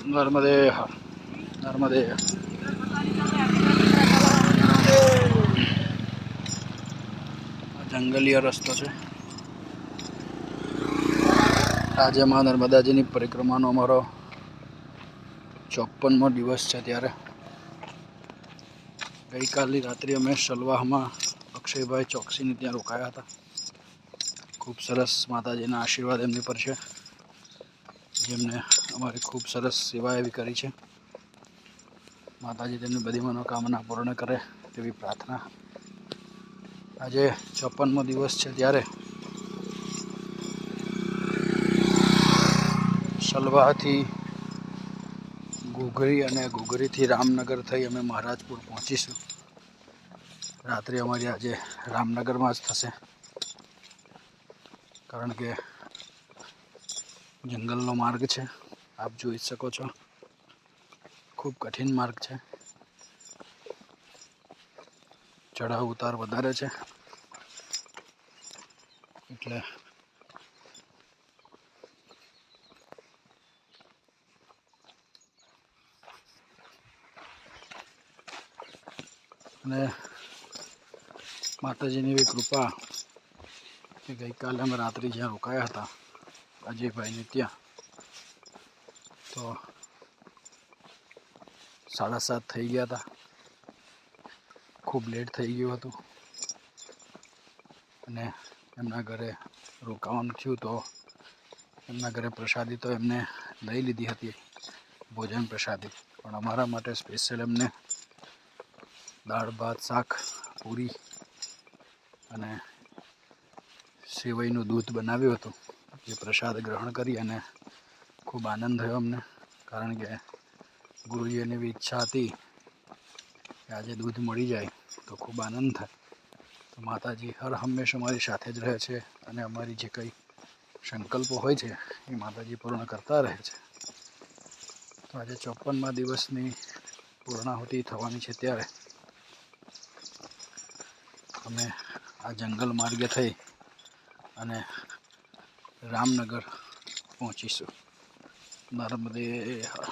નર્મદે નર્મદે જંગલીય રસ્તો છે. આજે માં નર્મદાજીની પરિક્રમાનો અમારો 54મો દિવસ છે. ત્યારે ગઈકાલની રાત્રે અમે સલવાહમાં અક્ષયભાઈ ચોકસીની ત્યાં રોકાયા હતા. ખૂબ સરસ માતાજીના આશીર્વાદ એમની પર છે, જેમને અમારી ખૂબ સરસ સેવા એવી કરી છે. માતાજી તેમની બધી મનોકામના પૂર્ણ કરે તેવી પ્રાર્થના. આજે 54મો દિવસ છે. ત્યારે સલવાહથી ઘૂઘરી અને ઘૂઘરીથી રામનગર થઈ અમે મહારાજપુર પહોંચીશું. રાત્રે અમારી આજે રામનગરમાં જ થશે, કારણ કે જંગલનો માર્ગ છે. આપ જોઈ શકો છો, ખૂબ કઠિન માર્ગ છે. ચઢાવ ઉતાર વધારે છે, એટલે અને માતાજીની એવી કૃપા કે ગઈકાલે અમે રાત્રે જ્યાં રોકાયા હતા અજયભાઈને ત્યાં, તો 7:30 થઈ ગયા હતા. ખૂબ લેટ થઈ ગયું હતું અને એમના ઘરે રોકાવાનું થયું. તો એમના ઘરે પ્રસાદી તો એમને લઈ લીધી હતી, ભોજન પ્રસાદી, પણ અમારા માટે સ્પેશિયલ એમને દાળ ભાત શાક પૂરી અને સેવઈનું દૂધ બનાવ્યું હતું. એ પ્રસાદ ગ્રહણ કરી અને ખૂબ આનંદ થયો અમને, કારણ કે ગુરુજીની એવી ઈચ્છા હતી કે આજે દૂધ મળી જાય તો ખૂબ આનંદ થાય. તો માતાજી હર હંમેશ અમારી સાથે જ રહે છે, અને અમારી જે કંઈ સંકલ્પો હોય છે એ માતાજી પૂર્ણ કરતા રહે છે. તો આજે 54મા દિવસની પૂર્ણાહુતિ થવાની છે. ત્યારે અમે આ જંગલ માર્ગે થઈ અને રામનગર પહોંચીશું. નર્મદે હર.